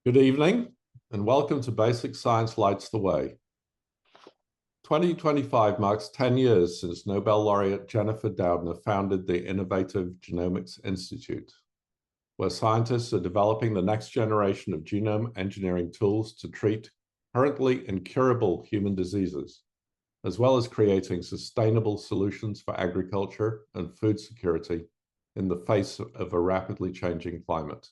Good evening, and welcome to Basic Science Lights the Way. 2025 marks 10 years since Nobel Laureate Jennifer Doudna founded the Innovative Genomics Institute, where scientists are developing the next generation of genome engineering tools to treat currently incurable human diseases, as well as creating sustainable solutions for agriculture and food security in the face of a rapidly changing climate.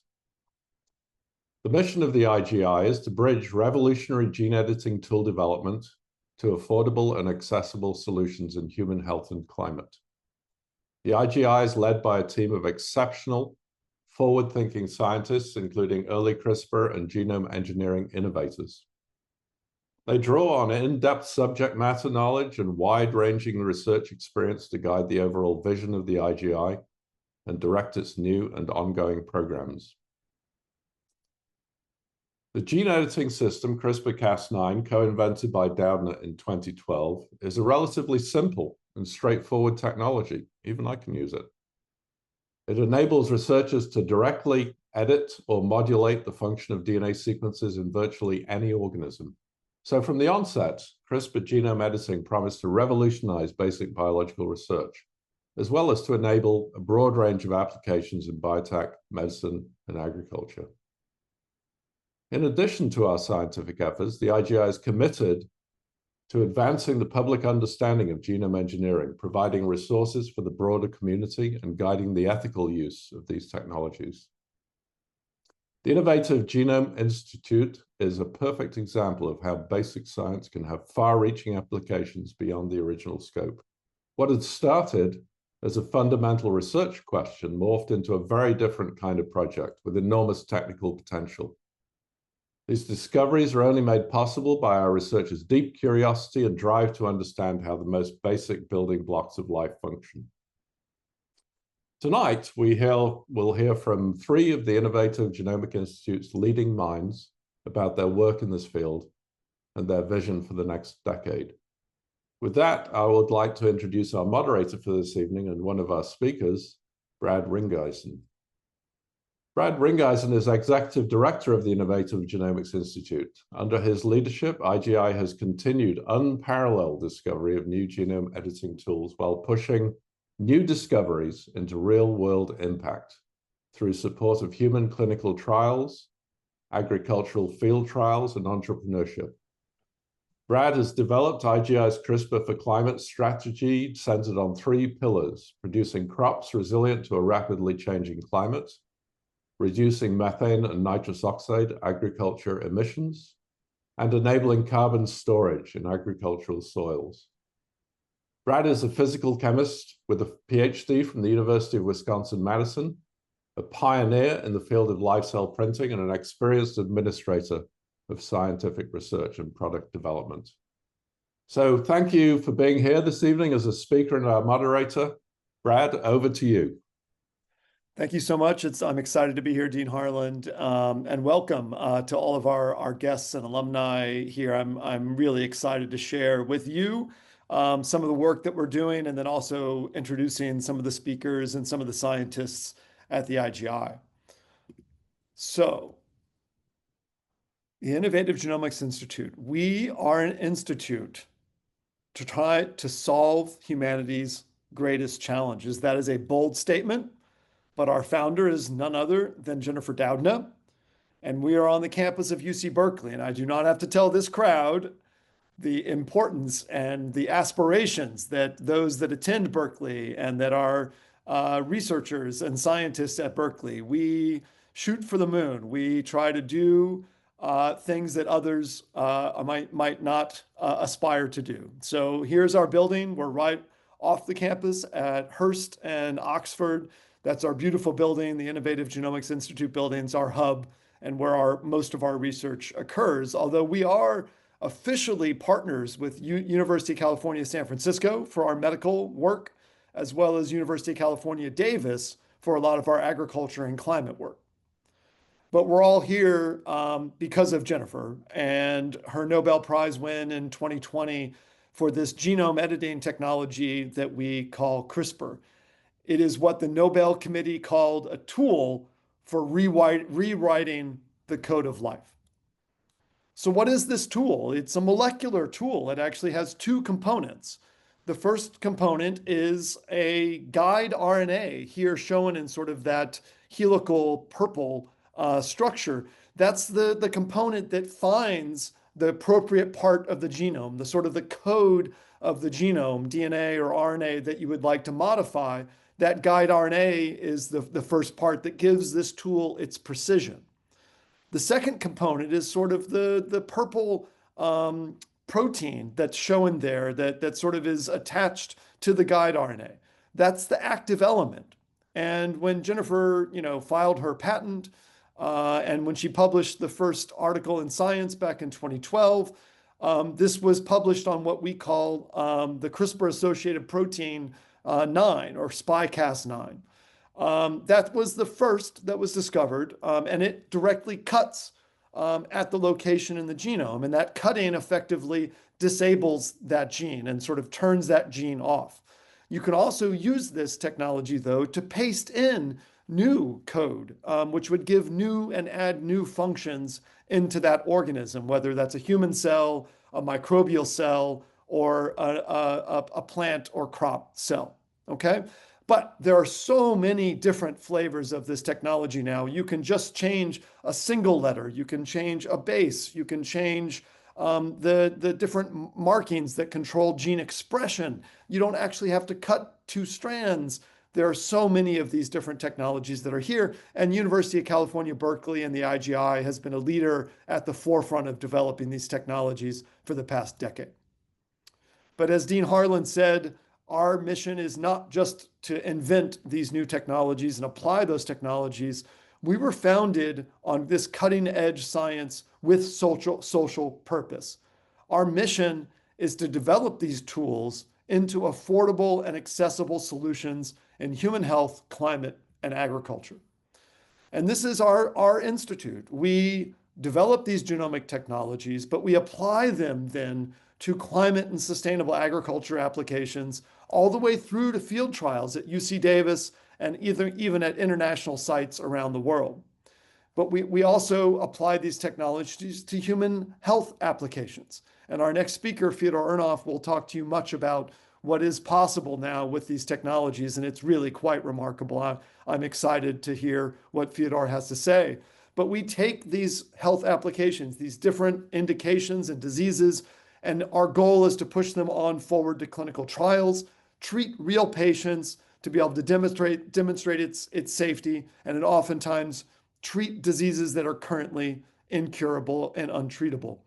The mission of the IGI is to bridge revolutionary gene editing tool development to affordable and accessible solutions in human health and climate. The IGI is led by a team of exceptional, forward-thinking scientists, including early CRISPR and genome engineering innovators. They draw on in-depth subject matter knowledge and wide-ranging research experience to guide the overall vision of the IGI and direct its new and ongoing programs. The gene editing system, CRISPR-Cas9, co-invented by Doudna in 2012, is a relatively simple and straightforward technology. Even I can use it. It enables researchers to directly edit or modulate the function of DNA sequences in virtually any organism. So from the onset, CRISPR genome editing promised to revolutionize basic biological research, as well as to enable a broad range of applications in biotech, medicine, and agriculture. In addition to our scientific efforts, the IGI is committed to advancing the public understanding of genome engineering, providing resources for the broader community and guiding the ethical use of these technologies. The Innovative Genome Institute is a perfect example of how basic science can have far-reaching applications beyond the original scope. What had started as a fundamental research question morphed into a very different kind of project with enormous technical potential. These discoveries are only made possible by our researchers' deep curiosity and drive to understand how the most basic building blocks of life function. Tonight, we'll hear from three of the Innovative Genomics Institute's leading minds about their work in this field and their vision for the next decade. With that, I would like to introduce our moderator for this evening and one of our speakers, Brad Ringeisen. Brad Ringeisen is Executive Director of the Innovative Genomics Institute. Under his leadership, IGI has continued unparalleled discovery of new genome editing tools while pushing new discoveries into real-world impact through support of human clinical trials, agricultural field trials, and entrepreneurship. Brad has developed IGI's CRISPR for climate strategy centered on three pillars: producing crops resilient to a rapidly changing climate, reducing methane and nitrous oxide agriculture emissions, and enabling carbon storage in agricultural soils. Brad is a physical chemist with a PhD from the University of Wisconsin-Madison, a pioneer in the field of live cell printing, and an experienced administrator of scientific research and product development. So thank you for being here this evening as a speaker and our moderator. Brad, over to you. Thank you so much. I'm excited to be here, Dean Harland, and welcome to all of our guests and alumni here. I'm really excited to share with you some of the work that we're doing, and then also introducing some of the speakers and some of the scientists at the IGI. So, the Innovative Genomics Institute. We are an institute to try to solve humanity's greatest challenges. That is a bold statement. But our founder is none other than Jennifer Doudna, and we are on the campus of UC Berkeley. And I do not have to tell this crowd the importance and the aspirations that those that attend Berkeley and that are researchers and scientists at Berkeley, we shoot for the moon. We try to do things that others might not aspire to do. So here's our building. We're right off the campus at Hurst and Oxford. That's our beautiful building. The Innovative Genomics Institute building is our hub and where most of our research occurs. Although we are officially partners with University of California, San Francisco for our medical work, as well as University of California, Davis for a lot of our agriculture and climate work. But we're all here because of Jennifer and her Nobel Prize win in 2020 for this genome editing technology that we call CRISPR. It is what the Nobel Committee called a tool for rewriting the code of life. So what is this tool? It's a molecular tool. It actually has two components. The first component is a guide RNA, here shown in sort of that helical purple structure. That's the component that finds the appropriate part of the genome, the sort of the code of the genome, DNA or RNA that you would like to modify. That guide RNA is the first part that gives this tool its precision. The second component is sort of the purple protein that's shown there that sort of is attached to the guide RNA. That's the active element. And when Jennifer, filed her patent, and when she published the first article in Science back in 2012, this was published on what we call the CRISPR-associated protein 9 or SpyCas9. That was the first that was discovered, and it directly cuts at the location in the genome. And that cutting effectively disables that gene and sort of turns that gene off. You can also use this technology, though, to paste in new code, which would give new and add new functions into that organism, whether that's a human cell, a microbial cell, or a plant or crop cell. Okay? But there are so many different flavors of this technology now. You can just change a single letter. You can change a base. You can change the different markings that control gene expression. You don't actually have to cut two strands. There are so many of these different technologies that are here. And University of California, Berkeley and the IGI has been a leader at the forefront of developing these technologies for the past decade. But as Dean Harland said, our mission is not just to invent these new technologies and apply those technologies. We were founded on this cutting edge science with social purpose. Our mission is to develop these tools into affordable and accessible solutions in human health, climate, and agriculture. And this is our institute. We develop these genomic technologies, but we apply them then to climate and sustainable agriculture applications, all the way through to field trials at UC Davis and even at international sites around the world. But we also apply these technologies to human health applications. And our next speaker, Fyodor Urnov, will talk to you much about what is possible now with these technologies, and it's really quite remarkable. I'm excited to hear what Fyodor has to say. But we take these health applications, these different indications and diseases, and our goal is to push them on forward to clinical trials, treat real patients to be able to demonstrate its safety, and then oftentimes treat diseases that are currently incurable and untreatable.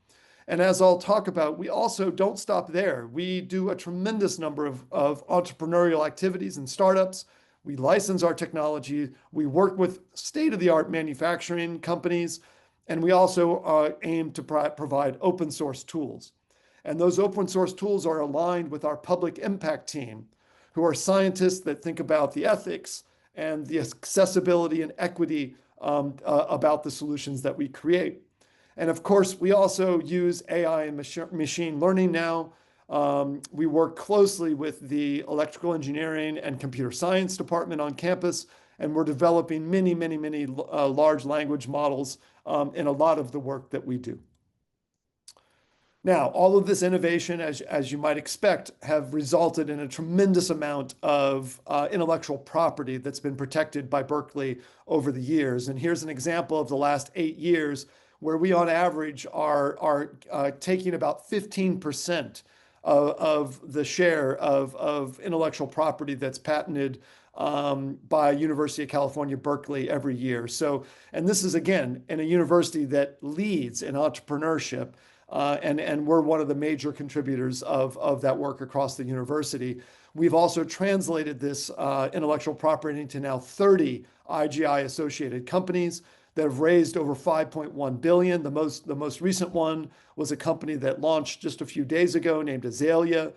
And as I'll talk about, we also don't stop there. We do a tremendous number of entrepreneurial activities and startups. We license our technology. We work with state-of-the-art manufacturing companies, and we also aim to provide open source tools. And those open source tools are aligned with our public impact team, who are scientists that think about the ethics and the accessibility and equity about the solutions that we create. And of course, we also use AI and machine learning now. We work closely with the electrical engineering and computer science department on campus, and we're developing many large language models in a lot of the work that we do. Now, all of this innovation, as you might expect, have resulted in a tremendous amount of intellectual property that's been protected by Berkeley over the years. And here's an example of the last 8 years where we, on average, are taking about 15% of the share of intellectual property that's patented by University of California, Berkeley every year. So, and this is, again, in a university that leads in entrepreneurship. And we're one of the major contributors of that work across the university. We've also translated this intellectual property into now 30 IGI-associated companies that have raised over $5.1 billion. The most recent one was a company that launched just a few days ago named Azalea.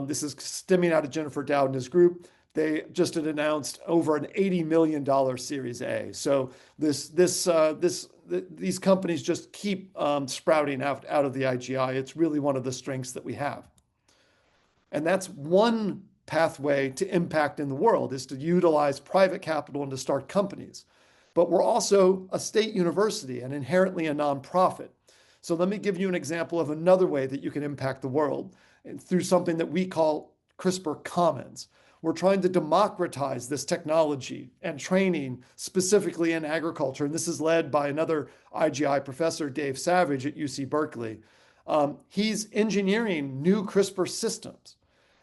This is stemming out of Jennifer Doudna's group. They just had announced over an $80 million Series A. So these companies just keep sprouting out of the IGI. It's really one of the strengths that we have. And that's one pathway to impact in the world, is to utilize private capital and to start companies. but we're also a state university and inherently a nonprofit. So let me give you an example of another way that you can impact the world through something that we call CRISPR Commons. We're trying to democratize this technology and training specifically in agriculture. And this is led by another IGI professor, Dave Savage at UC Berkeley. He's engineering new CRISPR systems.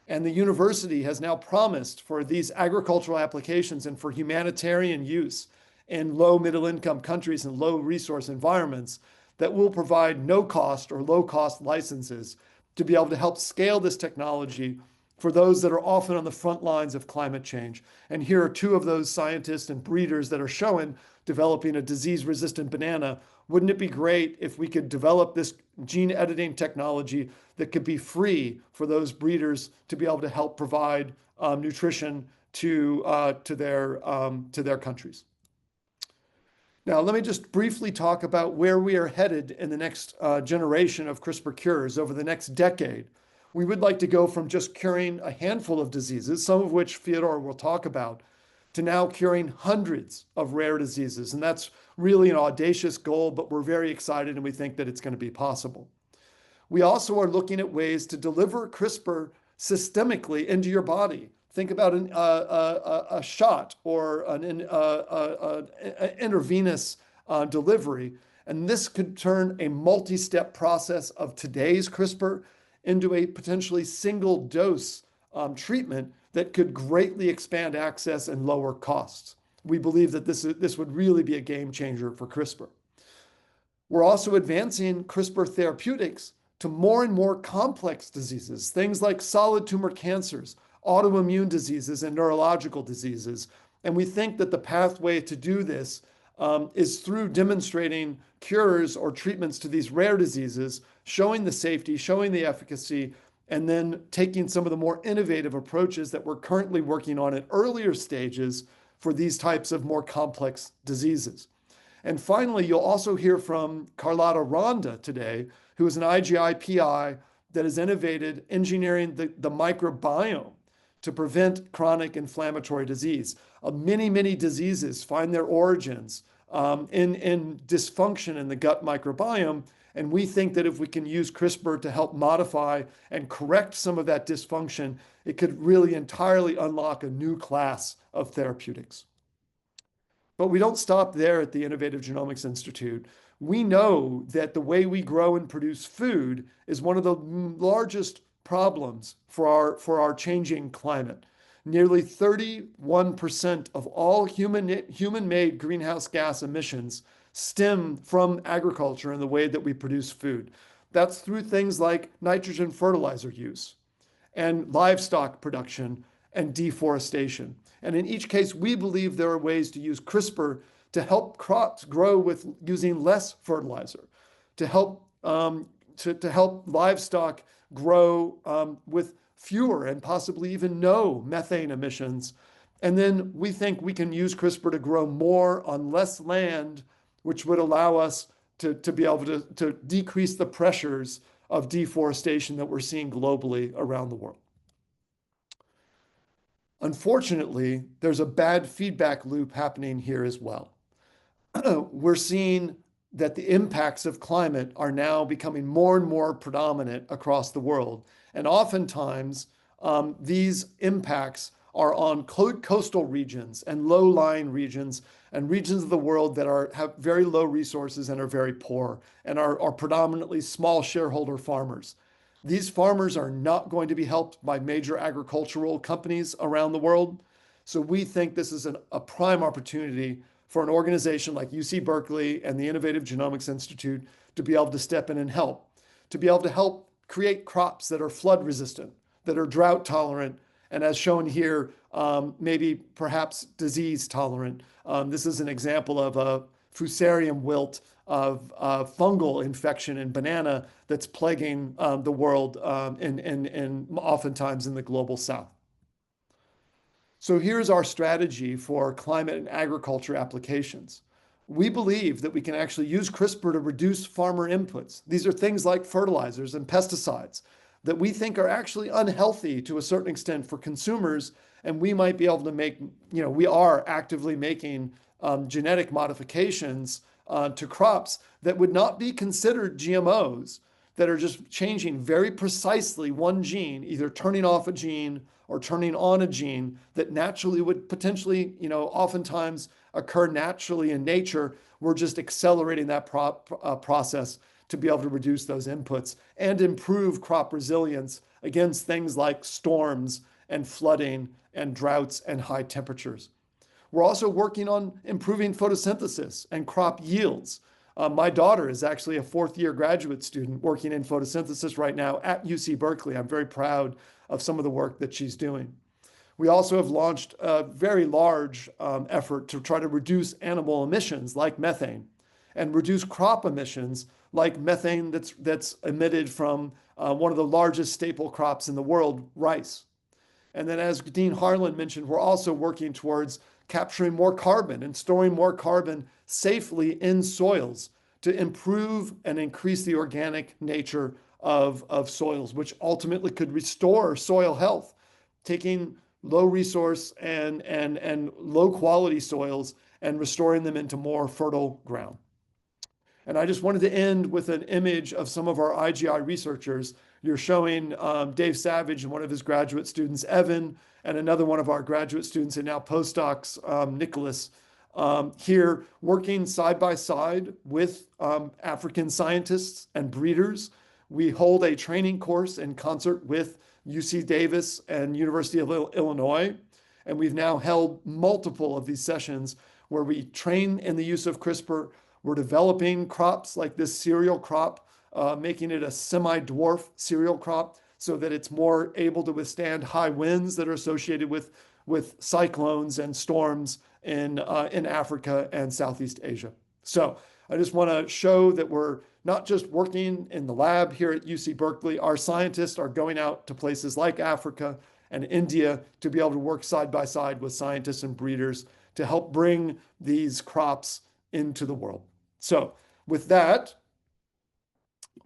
And the university has now promised for these agricultural applications and for humanitarian use in low middle income countries and low resource environments that will provide no cost or low cost licenses to be able to help scale this technology for those that are often on the front lines of climate change. And here are two of those scientists and breeders that are showing developing a disease-resistant banana. Wouldn't it be great if we could develop this gene editing technology that could be free for those breeders to be able to help provide nutrition to their countries? Now, let me just briefly talk about where we are headed in the next generation of CRISPR cures over the next decade. We would like to go from just curing a handful of diseases, some of which Fyodor will talk about, to now curing hundreds of rare diseases. And that's really an audacious goal, but we're very excited and we think that it's going to be possible. We also are looking at ways to deliver CRISPR systemically into your body. Think about a shot or an intravenous delivery. And this could turn a multi-step process of today's CRISPR into a potentially single dose treatment that could greatly expand access and lower costs. We believe that this would really be a game changer for CRISPR. We're also advancing CRISPR therapeutics to more and more complex diseases, things like solid tumor cancers, autoimmune diseases, and neurological diseases. And we think that the pathway to do this is through demonstrating cures or treatments to these rare diseases, showing the safety, showing the efficacy, and then taking some of the more innovative approaches that we're currently working on at earlier stages for these types of more complex diseases. And finally, you'll also hear from Carlotta Ronda today, who is an IGI PI that has innovated engineering the microbiome to prevent chronic inflammatory disease. Many diseases find their origins in dysfunction in the gut microbiome. And we think that if we can use CRISPR to help modify and correct some of that dysfunction, it could really entirely unlock a new class of therapeutics. But we don't stop there at the Innovative Genomics Institute. We know that the way we grow and produce food is one of the largest problems for our changing climate. Nearly 31% of all human-made greenhouse gas emissions stem from agriculture and the way that we produce food. That's through things like nitrogen fertilizer use and livestock production and deforestation. And in each case, we believe there are ways to use CRISPR to help crops grow with using less fertilizer, to help livestock grow with fewer and possibly even no methane emissions. And then we think we can use CRISPR to grow more on less land, which would allow us to be able to decrease the pressures of deforestation that we're seeing globally around the world. Unfortunately, there's a bad feedback loop happening here as well. We're seeing that the impacts of climate are now becoming more and more predominant across the world. And oftentimes, these impacts are on coastal regions and low-lying regions and regions of the world that have very low resources and are very poor and are predominantly small shareholder farmers. These farmers are not going to be helped by major agricultural companies around the world. So we think this is a prime opportunity for an organization like UC Berkeley and the Innovative Genomics Institute to be able to step in and help, to be able to help create crops that are flood resistant, that are drought tolerant, and as shown here, maybe perhaps disease tolerant. This is an example of a fusarium wilt of fungal infection in banana that's plaguing the world and oftentimes in the global south. So here's our strategy for climate and agriculture applications. We believe that we can actually use CRISPR to reduce farmer inputs. These are things like fertilizers and pesticides that we think are actually unhealthy to a certain extent for consumers, and we might be able to make, we are actively making genetic modifications to crops that would not be considered GMOs, that are just changing very precisely one gene, either turning off a gene or turning on a gene that naturally would potentially, oftentimes occur naturally in nature. We're just accelerating that process to be able to reduce those inputs and improve crop resilience against things like storms and flooding and droughts and high temperatures. We're also working on improving photosynthesis and crop yields. My daughter is actually a fourth-year graduate student working in photosynthesis right now at UC Berkeley. I'm very proud of some of the work that she's doing. We also have launched a very large effort to try to reduce animal emissions like methane and reduce crop emissions like methane that's emitted from one of the largest staple crops in the world, rice. And then, as Dean Harland mentioned, we're also working towards capturing more carbon and storing more carbon safely in soils to improve and increase the organic nature of soils, which ultimately could restore soil health, taking low resource and low quality soils and restoring them into more fertile ground. And I just wanted to end with an image of some of our IGI researchers. You're showing Dave Savage and one of his graduate students, Evan, and another one of our graduate students and now postdocs, Nicholas, here working side by side with African scientists and breeders. We hold a training course in concert with UC Davis and University of Illinois. And we've now held multiple of these sessions where we train in the use of CRISPR. We're developing crops like this cereal crop, making it a semi-dwarf cereal crop so that it's more able to withstand high winds that are associated with cyclones and storms in Africa and Southeast Asia. So I just want to show that we're not just working in the lab here at UC Berkeley. Our scientists are going out to places like Africa and India to be able to work side by side with scientists and breeders to help bring these crops into the world. So with that,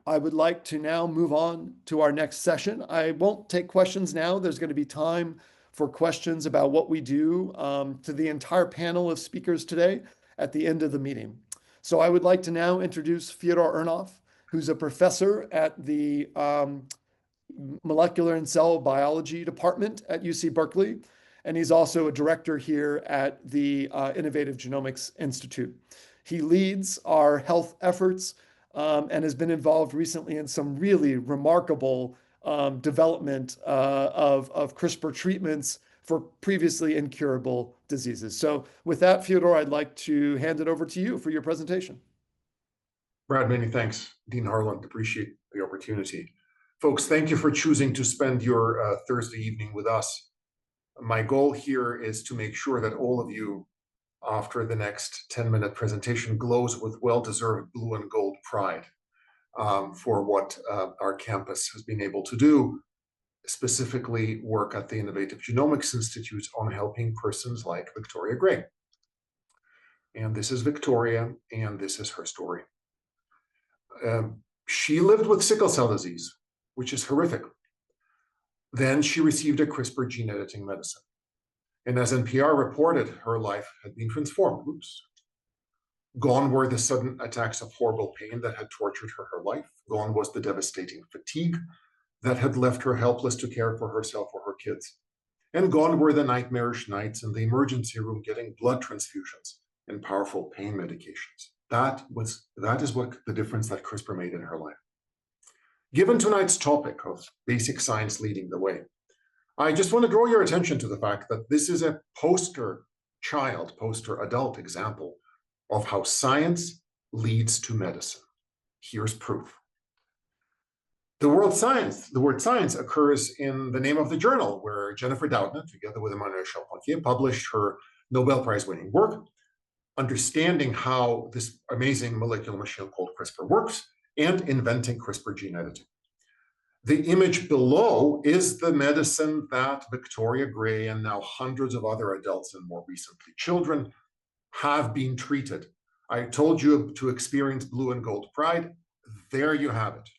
I would like to now move on to our next session. I won't take questions now. There's going to be time for questions about what we do to the entire panel of speakers today at the end of the meeting. So I would like to now introduce Fyodor Urnov, who's a professor at the Molecular and Cell Biology Department at UC Berkeley, and he's also a director here at the Innovative Genomics Institute. He leads our health efforts and has been involved recently in some really remarkable development of CRISPR treatments for previously incurable diseases. So with that, Fyodor, I'd like to hand it over to you for your presentation. Brad, many thanks. Dean Harland, appreciate the opportunity. Folks, thank you for choosing to spend your Thursday evening with us. My goal here is to make sure that all of you, after the next 10-minute presentation, glows with well-deserved blue and gold pride for what our campus has been able to do, specifically work at the Innovative Genomics Institute on helping persons like Victoria Gray. And this is Victoria, and this is her story. She lived with sickle cell disease, which is horrific. Then she received a CRISPR gene editing medicine. And as NPR reported, her life had been transformed. Oops. Gone were the sudden attacks of horrible pain that had tortured her life. Gone was the devastating fatigue that had left her helpless to care for herself or her kids. And gone were the nightmarish nights in the emergency room getting blood transfusions and powerful pain medications. That is what the difference that CRISPR made in her life. Given tonight's topic of basic science leading the way, I just want to draw your attention to the fact that this is a poster adult example of how science leads to medicine. Here's proof. The word science occurs in the name of the journal where Jennifer Doudna, together with Emmanuel Charpentier, published her Nobel Prize-winning work, understanding how this amazing molecular machine called CRISPR works and inventing CRISPR gene editing. The image below is the medicine that Victoria Gray and now hundreds of other adults and more recently children have been treated. I told you to experience blue and gold pride. There you have it.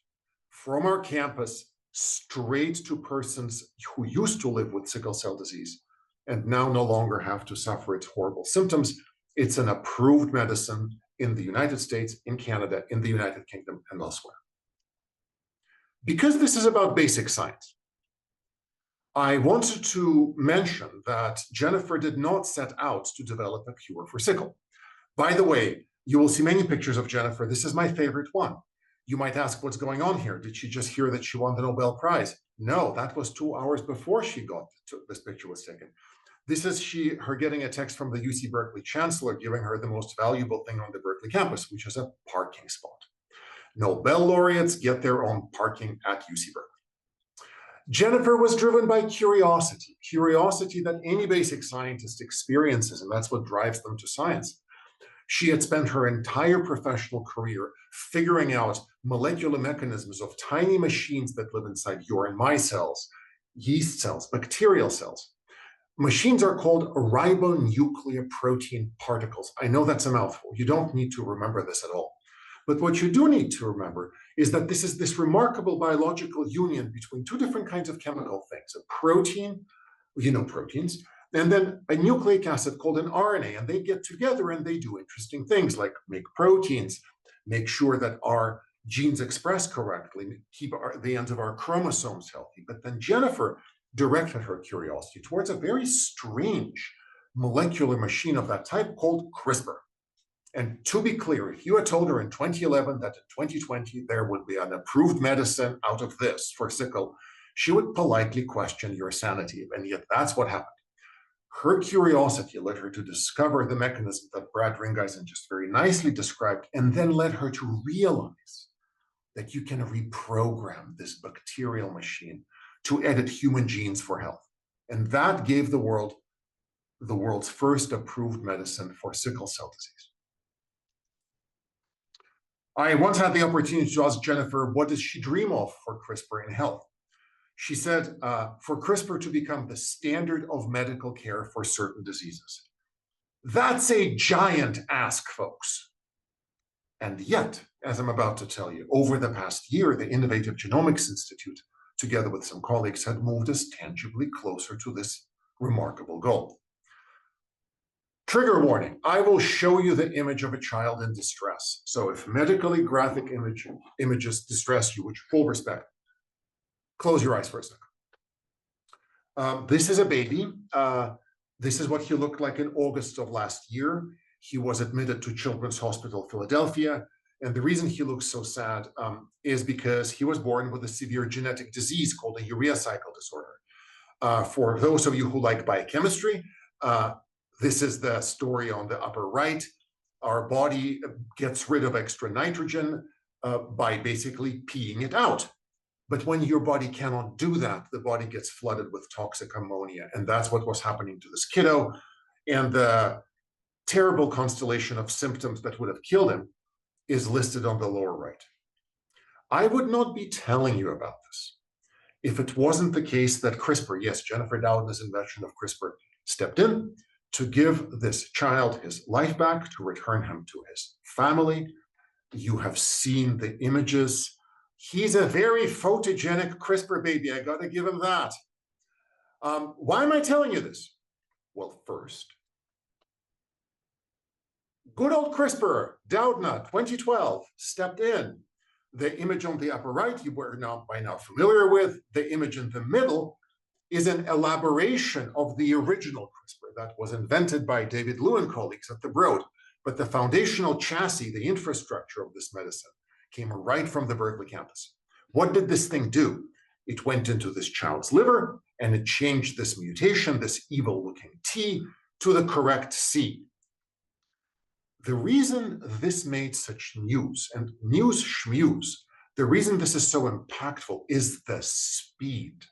From our campus, straight to persons who used to live with sickle cell disease and now no longer have to suffer its horrible symptoms, It's an approved medicine in the United States, in Canada, in the United Kingdom, and elsewhere. Because this is about basic science, I wanted to mention that Jennifer did not set out to develop a cure for sickle. By the way, you will see many pictures of Jennifer. This is my favorite one. You might ask, what's going on here? Did she just hear that she won the Nobel Prize? No, that was 2 hours before this picture was taken. This is her getting a text from the UC Berkeley chancellor giving her the most valuable thing on the Berkeley campus, which is a parking spot. Nobel laureates get their own parking at UC Berkeley. Jennifer was driven by curiosity that any basic scientist experiences, and that's what drives them to science. She had spent her entire professional career figuring out molecular mechanisms of tiny machines that live inside your and my cells, yeast cells, bacterial cells. Machines are called ribonucleoprotein particles. I know that's a mouthful. You don't need to remember this at all. But what you do need to remember is that this is this remarkable biological union between two different kinds of chemical things, a protein, you know, proteins, and then a nucleic acid called an RNA, and they get together and they do interesting things like make proteins, make sure that our genes express correctly, keep the ends of our chromosomes healthy. But then Jennifer directed her curiosity towards a very strange molecular machine of that type called CRISPR. And to be clear, if you had told her in 2011 that in 2020 there would be an approved medicine out of this for sickle, she would politely question your sanity. And yet that's what happened. Her curiosity led her to discover the mechanism that Brad Ringeisen just very nicely described, and then led her to realize that you can reprogram this bacterial machine to edit human genes for health. And that gave the world the world's first approved medicine for sickle cell disease. I once had the opportunity to ask Jennifer, what does she dream of for CRISPR in health? She said, for CRISPR to become the standard of medical care for certain diseases. That's a giant ask, folks. And yet, as I'm about to tell you, over the past year, the Innovative Genomics Institute, together with some colleagues, had moved us tangibly closer to this remarkable goal. Trigger warning, I will show you the image of a child in distress. So if medically graphic images distress you, which full respect, close your eyes for a second. This is a baby. This is what he looked like in August of last year. He was admitted to Children's Hospital Philadelphia. And the reason he looks so sad is because he was born with a severe genetic disease called a urea cycle disorder. For those of you who like biochemistry, this is the story on the upper right. Our body gets rid of extra nitrogen by basically peeing it out. But when your body cannot do that, the body gets flooded with toxic ammonia. And that's what was happening to this kiddo. And the terrible constellation of symptoms that would have killed him is listed on the lower right. I would not be telling you about this if it wasn't the case that CRISPR, yes, Jennifer Doudna's invention of CRISPR, stepped in to give this child his life back, to return him to his family. You have seen the images. He's a very photogenic CRISPR baby. I got to give him that. Why am I telling you this? Well, first, good old CRISPR, Doudna, 2012, stepped in. The image on the upper right, you were by now familiar with. The image in the middle is an elaboration of the original CRISPR that was invented by David Liu and colleagues at the Broad. But the foundational chassis, the infrastructure of this medicine, came right from the Berkeley campus. What did this thing do? It went into this child's liver and it changed this mutation, this evil-looking T, to the correct C. The reason this made such news, and news schmuse, the reason this is so impactful is the speed.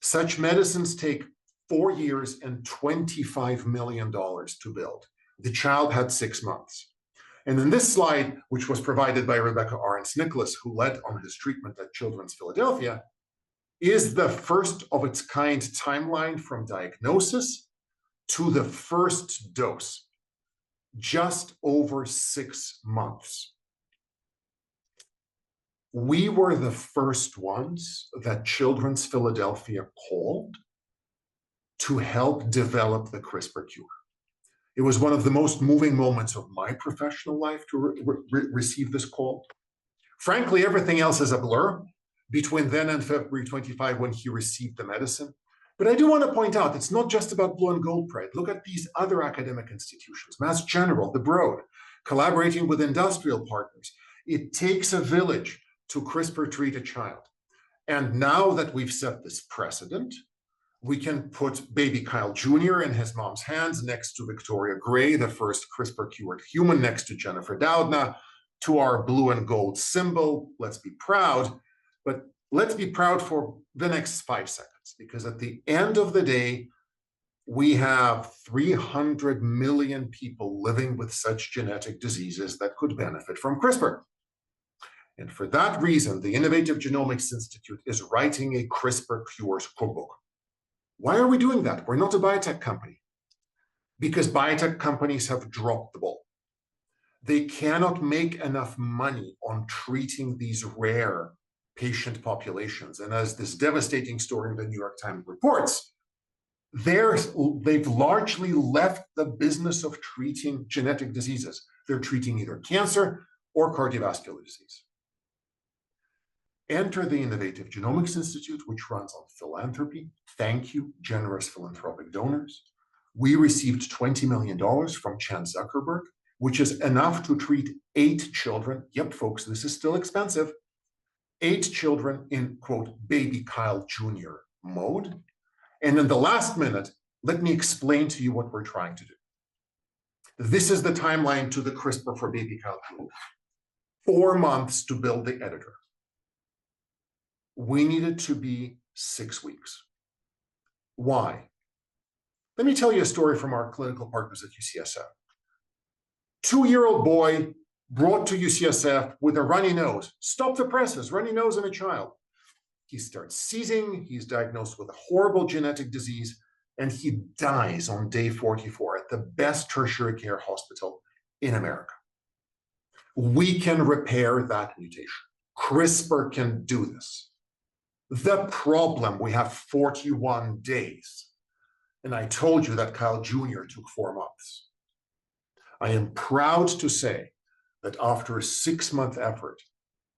Such medicines take 4 years and $25 million to build. The child had 6 months. And in this slide, which was provided by Rebecca Ahrens-Nicholas, who led on his treatment at Children's Philadelphia, is the first of its kind timeline from diagnosis to the first dose, just over 6 months. We were the first ones that Children's Philadelphia called to help develop the CRISPR cure. It was one of the most moving moments of my professional life to receive this call. Frankly, everything else is a blur between then and February 25 when he received the medicine. But I do want to point out, it's not just about Blue and Gold Parade. Look at these other academic institutions, Mass General, the Broad, collaborating with industrial partners. It takes a village to CRISPR treat a child. And now that we've set this precedent, we can put baby Kyle Jr. in his mom's hands next to Victoria Gray, the first CRISPR-cured human, next to Jennifer Doudna, to our blue and gold symbol. Let's be proud, but let's be proud for the next 5 seconds, because at the end of the day, we have 300 million people living with such genetic diseases that could benefit from CRISPR. And for that reason, the Innovative Genomics Institute is writing a CRISPR Cures cookbook. Why are we doing that? We're not a biotech company, because biotech companies have dropped the ball. They cannot make enough money on treating these rare patient populations. And as this devastating story in the New York Times reports, they've largely left the business of treating genetic diseases. They're treating either cancer or cardiovascular disease. Enter the Innovative Genomics Institute, which runs on philanthropy. Thank you, generous philanthropic donors. We received $20 million from Chan Zuckerberg, which is enough to treat 8 children. Yep, folks, this is still expensive. 8 children in, quote, baby Kyle Jr. mode. And in the last minute, let me explain to you what we're trying to do. This is the timeline to the CRISPR for baby Kyle Jr. 4 months to build the editor. We need it to be 6 weeks. Why? Let me tell you a story from our clinical partners at UCSF. 2-year-old boy brought to UCSF with a runny nose. Stop the presses, runny nose in a child. He starts seizing, he's diagnosed with a horrible genetic disease, and he dies on day 44 at the best tertiary care hospital in America. We can repair that mutation. CRISPR can do this. The problem, we have 41 days. And I told you that Kyle Jr. took 4 months. I am proud to say that after a 6-month effort,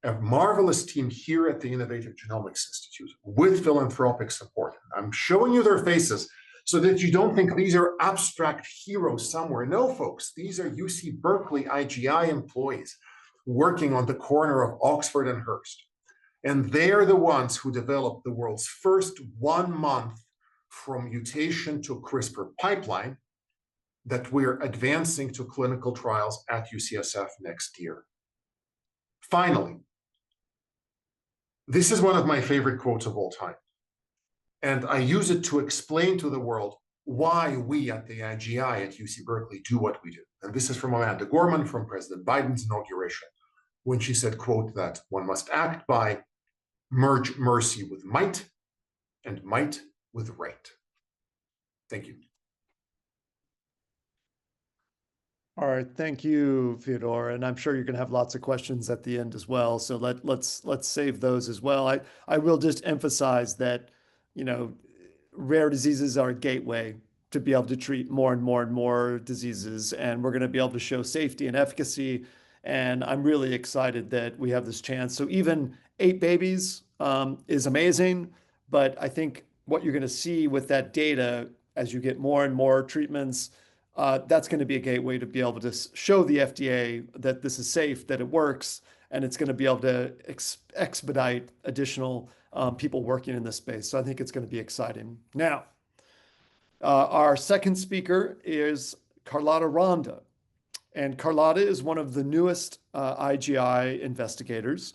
a marvelous team here at the Innovative Genomics Institute with philanthropic support, I'm showing you their faces so that you don't think these are abstract heroes somewhere. No, folks, these are UC Berkeley IGI employees working on the corner of Oxford and Hurst. And they are the ones who developed the world's first 1 month from mutation to CRISPR pipeline that we're advancing to clinical trials at UCSF next year. Finally, this is one of my favorite quotes of all time. And I use it to explain to the world why we at the IGI at UC Berkeley do what we do. And this is from Amanda Gorman from President Biden's inauguration, when she said, quote, that one must act by merge mercy with might and might with right. Thank you. All right, thank you, Fyodor, and I'm sure you're going to have lots of questions at the end as well. So let's save those as well. I will just emphasize that, you know, rare diseases are a gateway to be able to treat more and more and more diseases, and we're going to be able to show safety and efficacy. And I'm really excited that we have this chance. So even 8 babies is amazing, but I think what you're going to see with that data as you get more and more treatments, that's going to be a gateway to be able to show the FDA that this is safe, that it works, and it's going to be able to expedite additional people working in this space. So I think it's going to be exciting. Now, our second speaker is Carlotta Ronda. And Carlotta is one of the newest IGI investigators.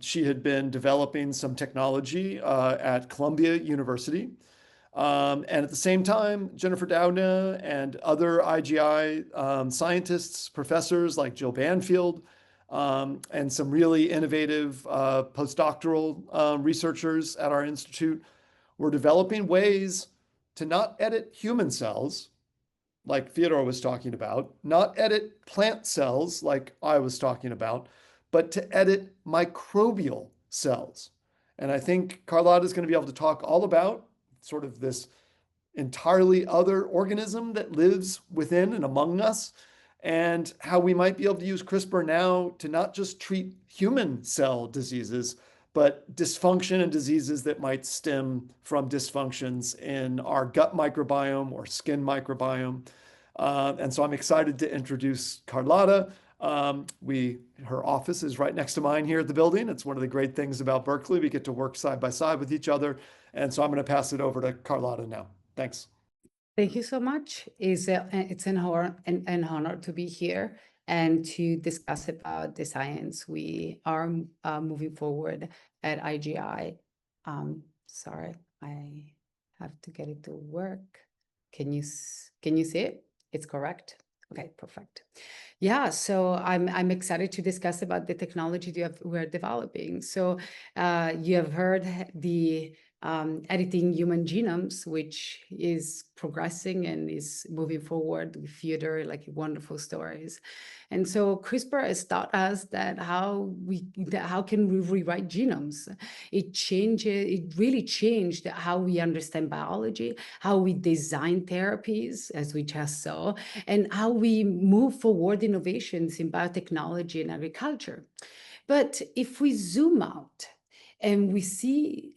She had been developing some technology at Columbia University. And at the same time, Jennifer Doudna and other IGI scientists, professors like Jill Banfield, and some really innovative postdoctoral researchers at our institute were developing ways to not edit human cells, like Fyodor was talking about, not edit plant cells like I was talking about, but to edit microbial cells. And I think Carlotta is going to be able to talk all about sort of this entirely other organism that lives within and among us, and how we might be able to use CRISPR now to not just treat human cell diseases, but dysfunction and diseases that might stem from dysfunctions in our gut microbiome or skin microbiome. And so I'm excited to introduce Carlotta. Her office is right next to mine here at the building. It's one of the great things about Berkeley. We get to work side by side with each other. And so I'm going to pass it over to Carlotta now. Thanks. Thank you so much. It's an honor to be here and to discuss about the science we are moving forward at IGI. Sorry, I have to get it to work. Can you see it? It's correct. Okay, perfect. Yeah, so I'm excited to discuss about the technology we're developing. So you have heard the editing human genomes, which is progressing and is moving forward with Fyodor, like wonderful stories. And so CRISPR has taught us that how can we rewrite genomes? It really changed how we understand biology, how we design therapies, as we just saw, and how we move forward innovations in biotechnology and agriculture. But if we zoom out, and we see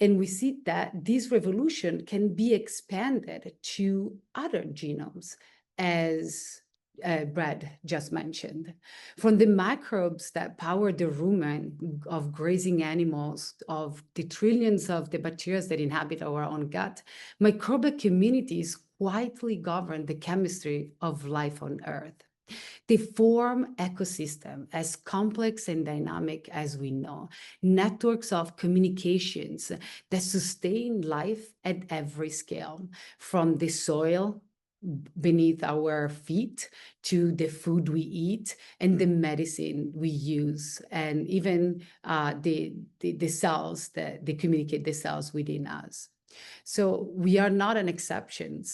that this revolution can be expanded to other genomes, as Brad just mentioned. From the microbes that power the rumen of grazing animals, of the trillions of the bacteria that inhabit our own gut, microbial communities quietly govern the chemistry of life on Earth. They form ecosystem as complex and dynamic as we know, networks of communications that sustain life at every scale, from the soil beneath our feet to the food we eat and the medicine we use, and even the cells that they communicate, the cells within us. So we are not an exception.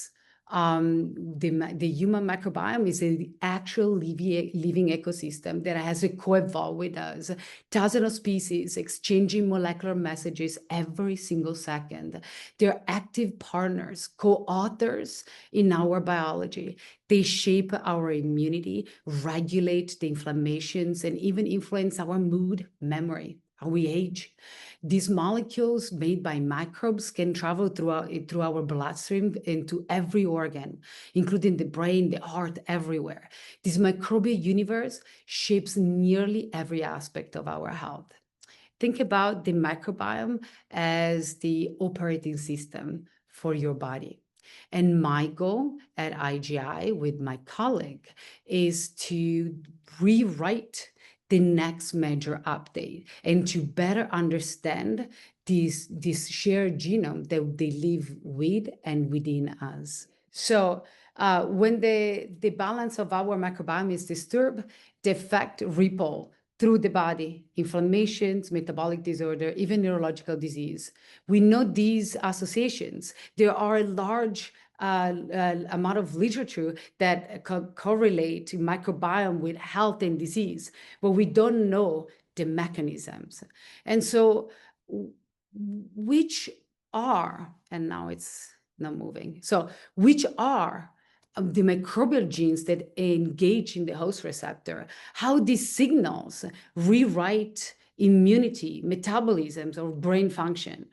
The human microbiome is an actual living ecosystem that has co-evolved with us. Dozens of species exchanging molecular messages every single second. They're active partners, co-authors in our biology. They shape our immunity, regulate the inflammations, and even influence our mood, memory, how we age. These molecules made by microbes can travel through our bloodstream into every organ, including the brain, the heart, everywhere. This microbial universe shapes nearly every aspect of our health. Think about the microbiome as the operating system for your body. And my goal at IGI with my colleague is to rewrite the next major update and to better understand this shared genome that they live with and within us. So when the balance of our microbiome is disturbed, the effect ripple through the body, inflammations, metabolic disorder, even neurological disease. We know these associations. There are a large amount of literature that correlate microbiome with health and disease, but we don't know the mechanisms. And so which are, and now it's not moving. So which are the microbial genes that engage in the host receptor, how these signals rewrite immunity, metabolisms, or brain function.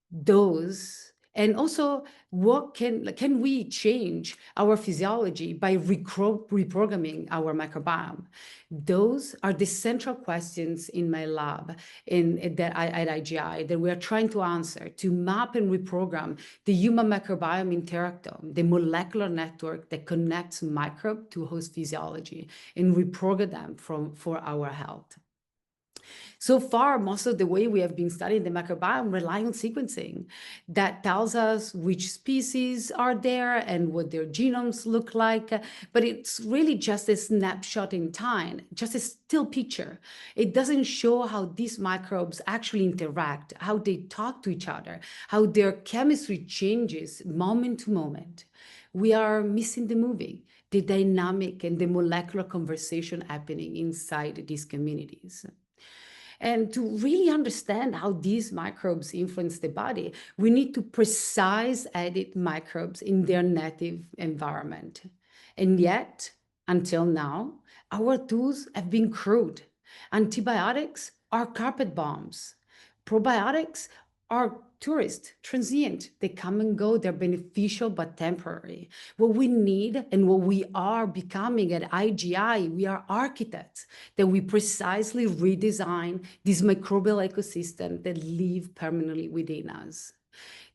Those, and also what can we change our physiology by reprogramming our microbiome? Those are the central questions in my lab at IGI that we are trying to answer, to map and reprogram the human microbiome interactome, the molecular network that connects microbe to host physiology, and reprogram them for our health. So far, most of the way we have been studying the microbiome rely on sequencing that tells us which species are there and what their genomes look like, but it's really just a snapshot in time, just a still picture. It doesn't show how these microbes actually interact, how they talk to each other, how their chemistry changes moment to moment. We are missing the movie, the dynamic and the molecular conversation happening inside these communities. And to really understand how these microbes influence the body, we need to precise edit microbes in their native environment. And yet, until now, our tools have been crude. Antibiotics are carpet bombs. Probiotics are tourist, transient. They come and go. They're beneficial but temporary. What we need and what we are becoming at IGI, we are architects that we precisely redesign this microbial ecosystem that live permanently within us.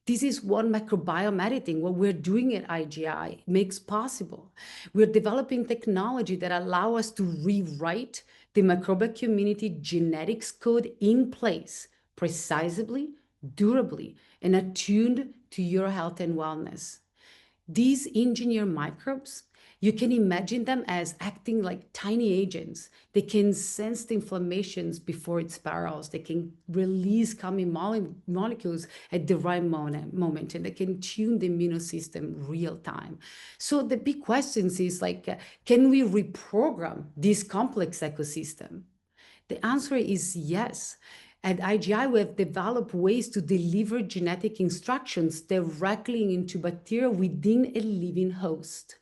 This is what microbiome editing, what we're doing at IGI, makes possible. We're developing technology that allow us to rewrite the microbial community genetics code in place, precisely, durably, and attuned to your health and wellness. These engineered microbes, you can imagine them as acting like tiny agents. They can sense the inflammations before it spirals. They can release calming molecules at the right moment, and they can tune the immune system real time. So the big question is like, can we reprogram this complex ecosystem? The answer is yes. At IGI, we have developed ways to deliver genetic instructions directly into bacteria within a living host,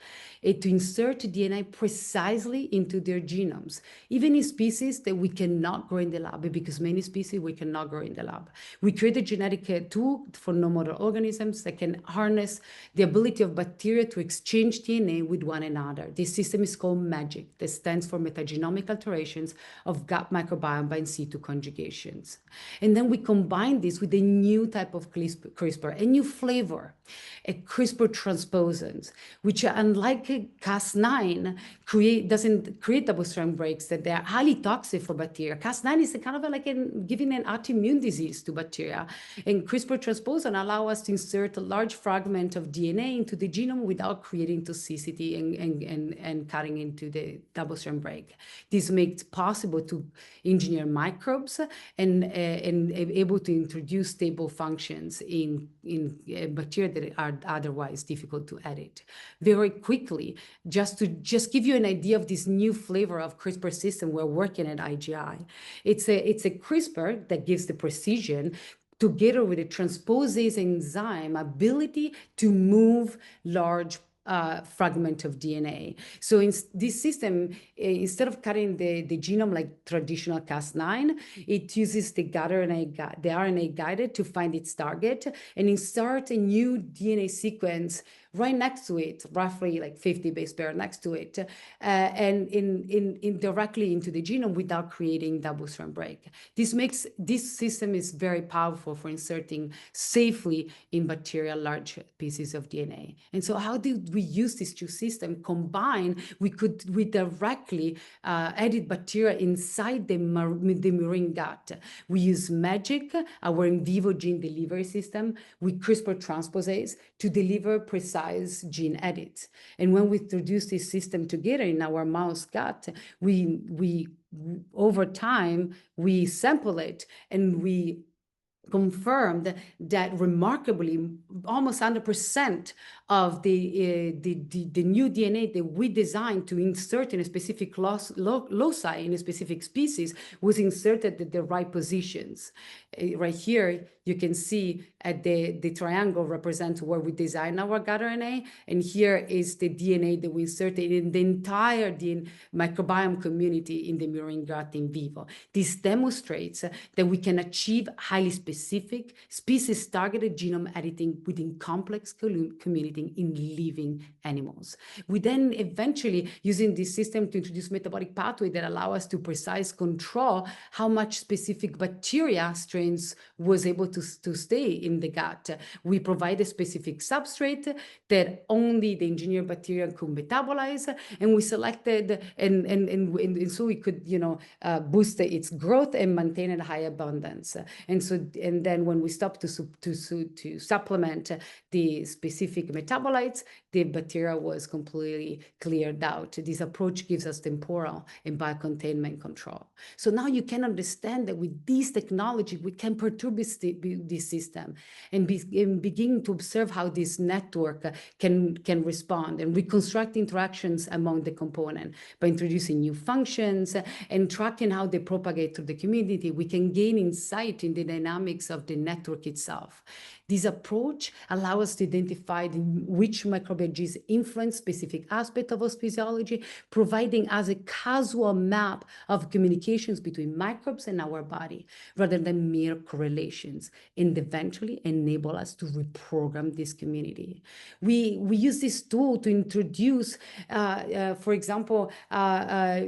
to insert DNA precisely into their genomes, even in species that we cannot grow in the lab, because many species we cannot grow in the lab. We create a genetic tool for non-model organisms that can harness the ability of bacteria to exchange DNA with one another. This system is called MAGIC, that stands for metagenomic alterations of gut microbiome by in situ conjugations. And then we combine this with a new type of CRISPR, a new flavor, a CRISPR transposons, which unlike Cas9 doesn't create double-strand breaks, that they are highly toxic for bacteria. Cas9 is kind of like giving an autoimmune disease to bacteria. And CRISPR transposon allow us to insert a large fragment of DNA into the genome without creating toxicity and cutting into the double-strand break. This makes it possible to engineer microbes and able to introduce stable functions in bacteria that are otherwise difficult to edit. Very quickly, just to give you an idea of this new flavor of CRISPR system we're working at IGI. It's a CRISPR that gives the precision together with a transposase enzyme ability to move large fragment of DNA. So in this system, instead of cutting the genome like traditional Cas9, it uses the RNA guided to find its target and insert a new DNA sequence right next to it, roughly like 50 base pair next to it, and in directly into the genome without creating double-strand break. This system is very powerful for inserting safely in bacteria large pieces of DNA. And so how did we use this two system combined? We directly edit bacteria inside the murine gut. We use MAGIC, our in vivo gene delivery system, with CRISPR transposase to deliver precise gene edits. And when we introduce this system together in our mouse gut, we over time, we sample it and we confirmed that remarkably almost 100% of the new DNA that we designed to insert in a specific loci in a specific species was inserted at the right positions. Right here, you can see at the triangle represents where we designed our gut RNA, and here is the DNA that we inserted in the entire microbiome community in the murine gut in vivo. This demonstrates that we can achieve highly specific species-targeted genome editing within complex community in living animals. We then eventually, using this system to introduce metabolic pathway that allow us to precise control how much specific bacteria strains was able to stay in the gut. We provide a specific substrate that only the engineered bacteria could metabolize, and we selected, and so we could, boost its growth and maintain a high abundance. And then when we stopped to supplement the specific metabolites, the bacteria was completely cleared out. This approach gives us temporal and biocontainment control. So now you can understand that with this technology, we can perturb this system and begin to observe how this network can respond and reconstruct interactions among the component. By introducing new functions and tracking how they propagate through the community, we can gain insight in the dynamics of the network itself. This approach allows us to identify which microbial genes influence specific aspects of our physiology, providing us a causal map of communications between microbes and our body, rather than mere correlations, and eventually enable us to reprogram this community. We use this tool to introduce, for example,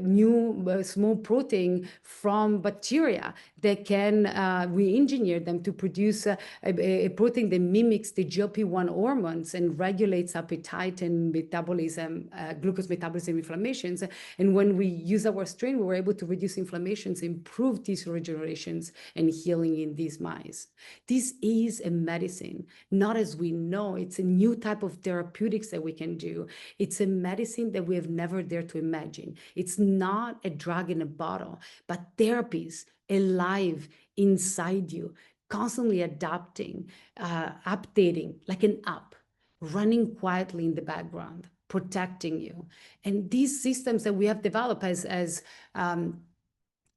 new small protein from bacteria that can re-engineer them to produce a protein that mimics the GLP-1 hormones and regulates appetite and metabolism, glucose metabolism inflammations. And when we use our strain, we were able to reduce inflammations, improve tissue regenerations, and healing in these mice. This is a medicine, not as we know. It's a new type of therapeutics that we can do. It's a medicine that we have never dared to imagine. It's not a drug in a bottle, but therapies alive inside you, constantly adapting, updating, like an app, running quietly in the background, protecting you. And these systems that we have developed,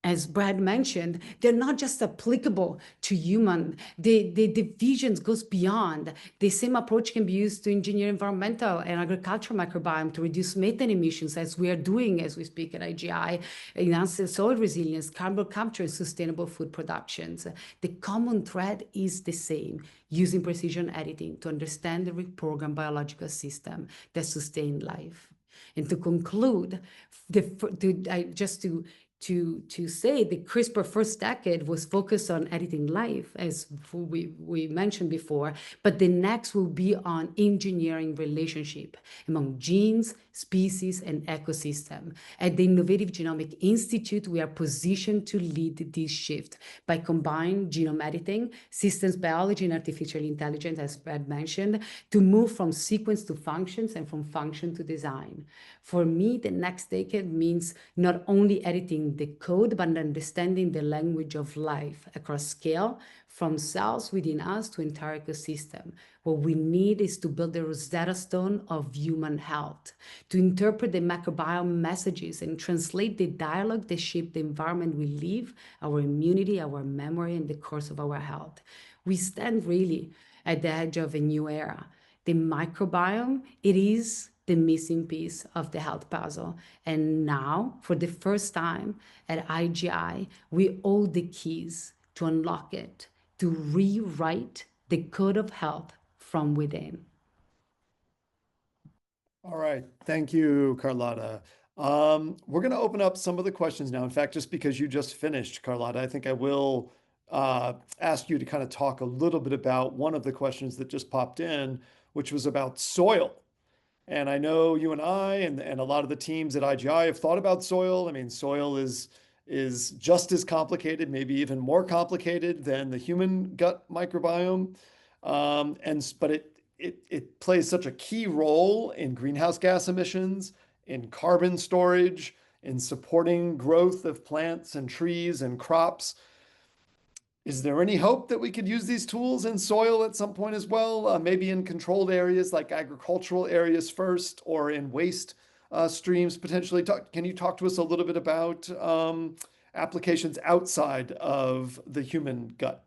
as Brad mentioned, they're not just applicable to human. The vision goes beyond. The same approach can be used to engineer environmental and agricultural microbiome to reduce methane emissions, as we are doing as we speak at IGI, enhance soil resilience, carbon capture, and sustainable food productions. The common thread is the same, using precision editing to understand the reprogrammed biological system that sustain life. And to conclude, to say the CRISPR first decade was focused on editing life, as we mentioned before, but the next will be on engineering relationship among genes, species, and ecosystem. At the Innovative Genomics Institute, we are positioned to lead this shift by combining genome editing, systems biology, and artificial intelligence, as Brad mentioned, to move from sequence to functions and from function to design. For me, the next decade means not only editing the code, but understanding the language of life across scale, from cells within us to entire ecosystem. What we need is to build the Rosetta Stone of human health, to interpret the microbiome messages and translate the dialogue that shape the environment we live, our immunity, our memory, and the course of our health. We stand really at the edge of a new era. The microbiome, it is the missing piece of the health puzzle. And now, for the first time at IGI, we hold the keys to unlock it, to rewrite the code of health from within. All right. Thank you, Carlotta. We're going to open up some of the questions now. In fact, just because you just finished, Carlotta, I think I will ask you to kind of talk a little bit about one of the questions that just popped in, which was about soil. And I know you and I and a lot of the teams at IGI have thought about soil. I mean, soil is just as complicated, maybe even more complicated than the human gut microbiome. But it plays such a key role in greenhouse gas emissions, in carbon storage, in supporting growth of plants and trees and crops. Is there any hope that we could use these tools in soil at some point as well? Maybe in controlled areas like agricultural areas first, or in waste streams potentially? Can you talk to us a little bit about applications outside of the human gut?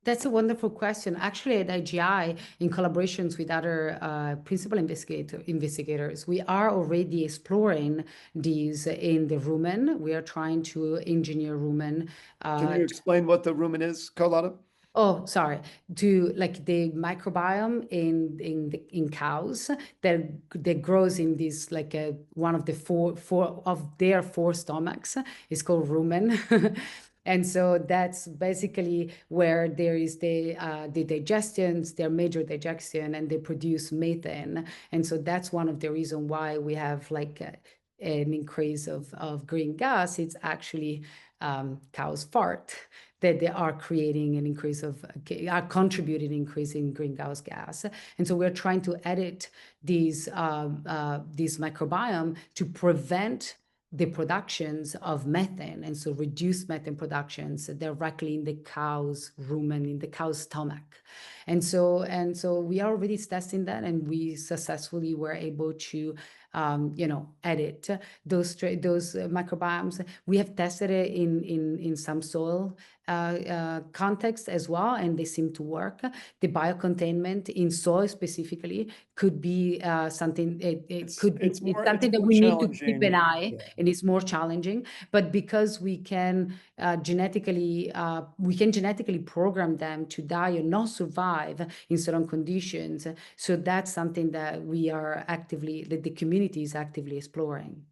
That's a wonderful question. Actually, at IGI, in collaborations with other principal investigators, we are already exploring these in the rumen. We are trying to engineer rumen. Can you explain what the rumen is, Carlotta? Oh, sorry. To like the microbiome in cows that grows in this one of the four of their four stomachs is called rumen. And so that's basically where there is the digestions, their major digestion, and they produce methane. And so that's one of the reasons why we have an increase of green gas. It's actually cows fart, that they are creating an increase of, are contributing increase in greenhouse gas. And so we're trying to edit these microbiome to prevent the productions of methane, and so reduce methane productions directly in the cow's rumen, in the cow's stomach. And so we are already testing that, and we successfully were able to edit those microbiomes. We have tested it in some soil context as well, and they seem to work. The biocontainment in soil specifically could be something. It's something that we need to keep an eye, and it's more challenging. But because we can genetically program them to die or not survive in certain conditions, so that's something that we are that the community is actively exploring.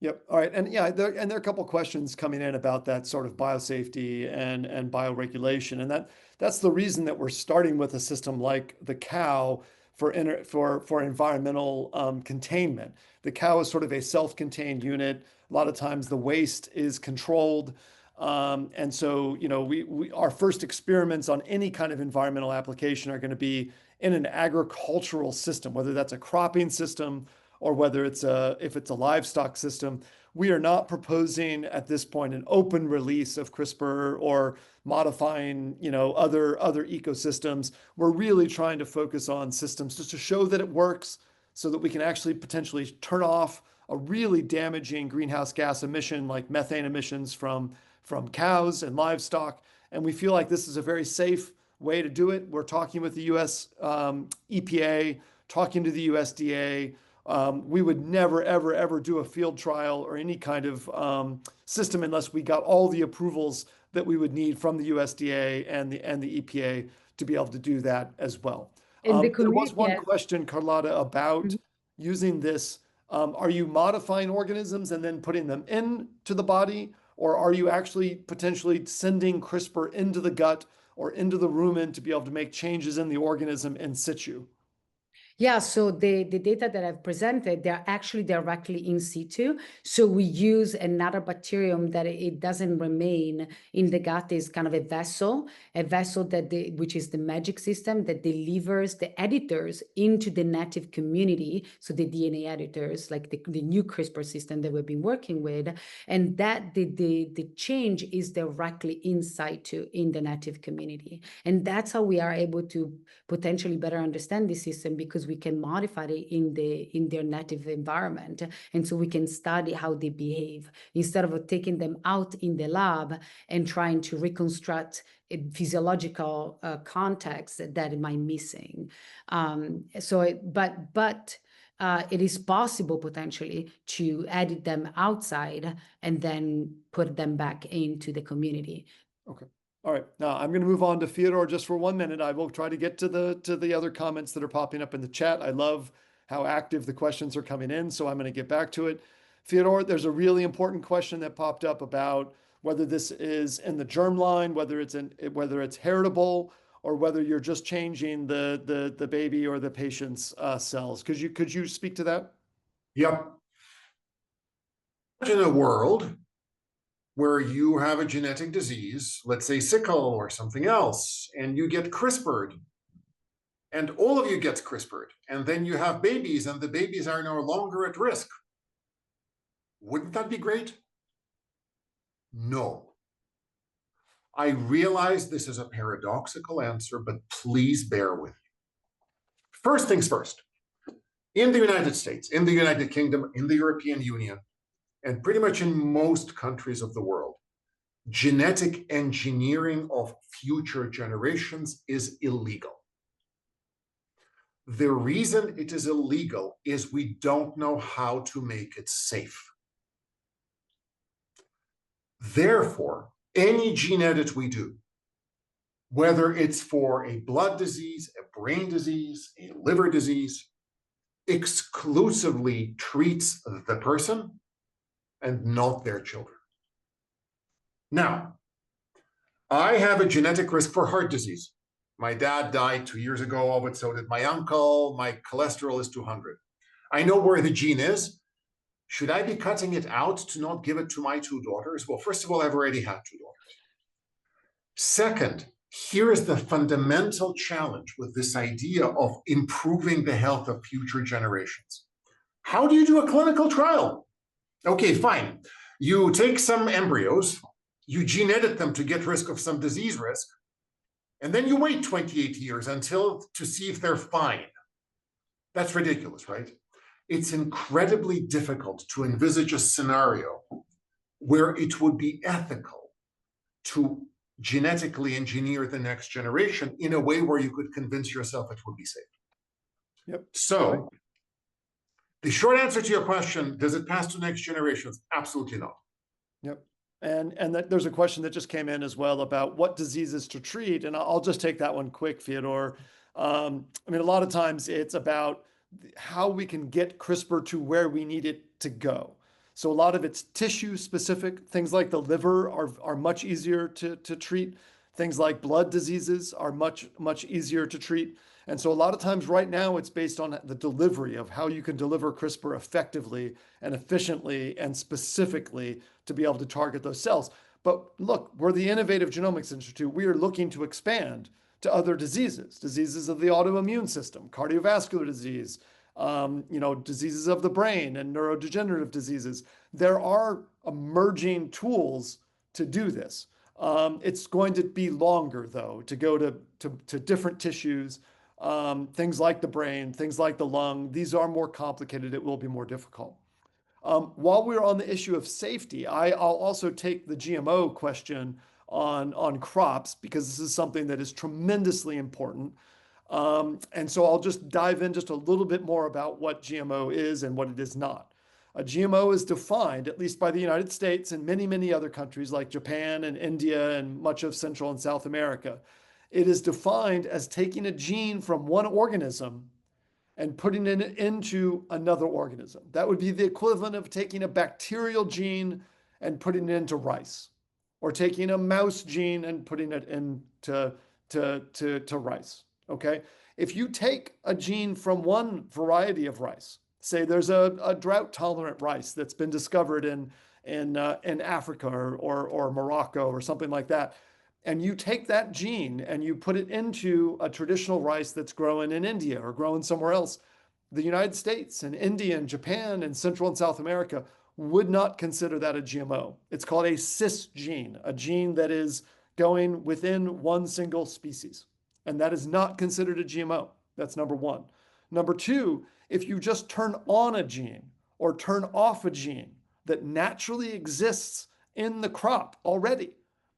Yep. All right. And yeah, there are a couple of questions coming in about that sort of biosafety and bioregulation. And that's the reason that we're starting with a system like the cow for environmental containment. The cow is sort of a self-contained unit. A lot of times the waste is controlled. And so, our first experiments on any kind of environmental application are going to be in an agricultural system, whether that's a cropping system or whether if it's a livestock system. We are not proposing at this point an open release of CRISPR or modifying, other ecosystems. We're really trying to focus on systems just to show that it works, so that we can actually potentially turn off a really damaging greenhouse gas emission like methane emissions from cows and livestock. And we feel like this is a very safe way to do it. We're talking with the US EPA, talking to the USDA. We would never, ever do a field trial or any kind of system unless we got all the approvals that we would need from the USDA and the EPA to be able to do that as well. There was one question, Carlotta, about using this. Are you modifying organisms and then putting them into the body, or are you actually potentially sending CRISPR into the gut or into the rumen to be able to make changes in the organism in situ? Yeah, so the data that I've presented, they're actually directly in situ. So we use another bacterium that it doesn't remain in the gut, is kind of a vessel that which is the magic system that delivers the editors into the native community. So the DNA editors, like the new CRISPR system that we've been working with, and that the change is directly in situ in the native community. And that's how we are able to potentially better understand the system, because we can modify it in their native environment, and so we can study how they behave instead of taking them out in the lab and trying to reconstruct a physiological context that it might missing. But it is possible potentially to edit them outside and then put them back into the community. Okay. All right, now I'm going to move on to Fyodor just for 1 minute. I will try to get to the other comments that are popping up in the chat. I love how active the questions are coming in, so I'm going to get back to it. Fyodor, there's a really important question that popped up about whether this is in the germline, whether it's heritable, or whether you're just changing the baby or the patient's cells. Could you speak to that? Yep. In a world where you have a genetic disease, let's say sickle or something else, and you get CRISPR'd, and all of you gets CRISPR'd, and then you have babies, and the babies are no longer at risk. Wouldn't that be great? No. I realize this is a paradoxical answer, but please bear with me. First things first. In the United States, in the United Kingdom, in the European Union, and pretty much in most countries of the world, genetic engineering of future generations is illegal. The reason it is illegal is we don't know how to make it safe. Therefore, any gene edit we do, whether it's for a blood disease, a brain disease, a liver disease, exclusively treats the person and not their children. Now, I have a genetic risk for heart disease. My dad died 2 years ago, but so did my uncle. My cholesterol is 200. I know where the gene is. Should I be cutting it out to not give it to my two daughters? Well, first of all, I've already had two daughters. Second, here is the fundamental challenge with this idea of improving the health of future generations. How do you do a clinical trial? Okay, fine. You take some embryos, you gene edit them to get rid of some disease risk, and then you wait 28 years to see if they're fine. That's ridiculous, right? It's incredibly difficult to envisage a scenario where it would be ethical to genetically engineer the next generation in a way where you could convince yourself it would be safe. Yep. So the short answer to your question, does it pass to next generations? Absolutely not. Yep. And there's a question that just came in as well about what diseases to treat. And I'll just take that one quick, Fyodor. I mean, a lot of times it's about how we can get CRISPR to where we need it to go. So a lot of it's tissue specific. Things like the liver are much easier to treat. Things like blood diseases are much easier to treat. And so a lot of times right now it's based on the delivery of how you can deliver CRISPR effectively and efficiently and specifically to be able to target those cells. But look, we're the Innovative Genomics Institute. We are looking to expand to other diseases of the autoimmune system, cardiovascular disease, diseases of the brain and neurodegenerative diseases. There are emerging tools to do this. It's going to be longer, though, to go to different tissues, things like the brain, things like the lung. These are more complicated. It will be more difficult. While we're on the issue of safety, I'll also take the GMO question on crops, because this is something that is tremendously important. And so I'll just dive in just a little bit more about what GMO is and what it is not. A GMO is defined, at least by the United States and many, many other countries like Japan and India and much of Central and South America. It is defined as taking a gene from one organism and putting it into another organism. That would be the equivalent of taking a bacterial gene and putting it into rice, or taking a mouse gene and putting it into rice, okay? If you take a gene from one variety of rice, say there's a drought-tolerant rice that's been discovered in Africa or Morocco or something like that, and you take that gene and you put it into a traditional rice that's grown in India or grown somewhere else, the United States and India and Japan and Central and South America would not consider that a GMO. It's called a cis gene, a gene that is going within one single species. And that is not considered a GMO. That's number one. Number two, if you just turn on a gene or turn off a gene that naturally exists in the crop already,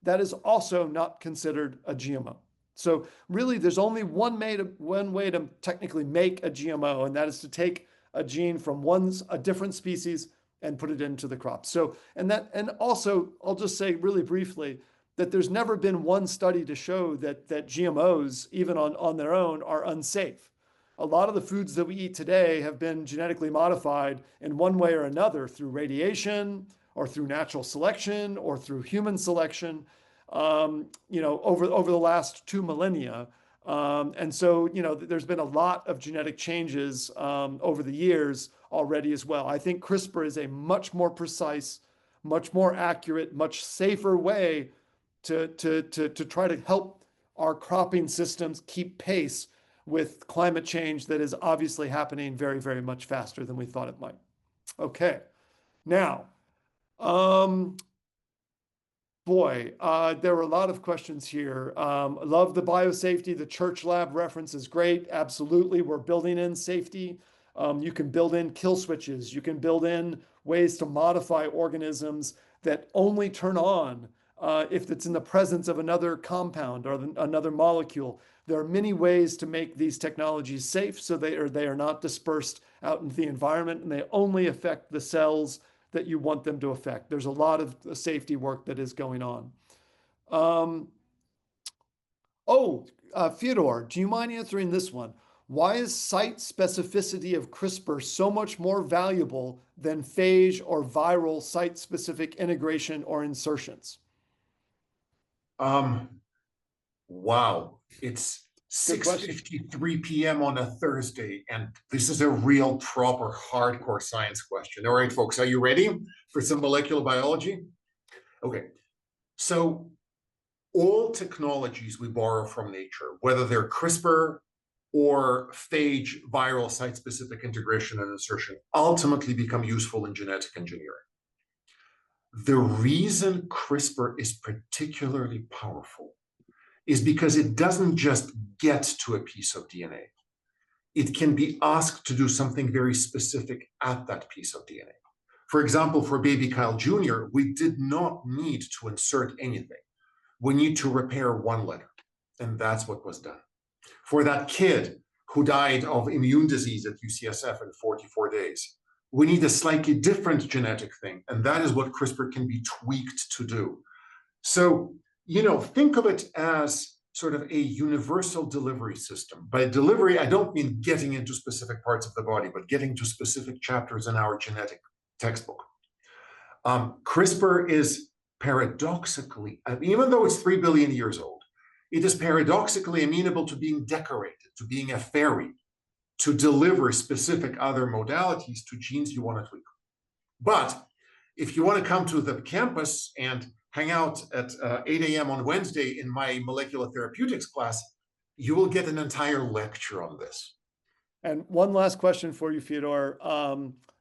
that is also not considered a GMO. So really, there's only one way to technically make a GMO, and that is to take a gene from a different species and put it into the crop. So, and also, I'll just say really briefly that there's never been one study to show that GMOs, even on their own, are unsafe. A lot of the foods that we eat today have been genetically modified in one way or another through radiation or through natural selection or through human selection, over the last 2 millennia. And so, there's been a lot of genetic changes over the years already as well. I think CRISPR is a much more precise, much more accurate, much safer way to try to help our cropping systems keep pace with climate change that is obviously happening very, very much faster than we thought it might. Okay, now, there were a lot of questions here. Love the biosafety. The church lab reference is great. Absolutely, we're building in safety. You can build in kill switches. You can build in ways to modify organisms that only turn on if it's in the presence of another compound or another molecule. There are many ways to make these technologies safe so they are not dispersed out into the environment, and they only affect the cells that you want them to affect. There's a lot of safety work that is going on. Fyodor, do you mind answering this one? Why is site specificity of CRISPR so much more valuable than phage or viral site-specific integration or insertions? Wow, it's 6:53 p.m. on a Thursday, and this is a real proper hardcore science question. All right, folks, are you ready for some molecular biology? Okay, so all technologies we borrow from nature, whether they're CRISPR or phage viral site-specific integration and insertion, ultimately become useful in genetic engineering. The reason CRISPR is particularly powerful is because it doesn't just get to a piece of DNA. It can be asked to do something very specific at that piece of DNA. For example, for baby Kyle Jr., we did not need to insert anything. We need to repair one letter, and that's what was done. For that kid who died of immune disease at UCSF in 44 days, we need a slightly different genetic thing, and that is what CRISPR can be tweaked to do. So, think of it as sort of a universal delivery system. By delivery, I don't mean getting into specific parts of the body, but getting to specific chapters in our genetic textbook. CRISPR is paradoxically, even though it's 3 billion years old, it is paradoxically amenable to being decorated, to being a fairy, to deliver specific other modalities to genes you want to tweak. But if you want to come to the campus and hang out at 8 a.m. on Wednesday in my molecular therapeutics class, you will get an entire lecture on this. And one last question for you, Fyodor.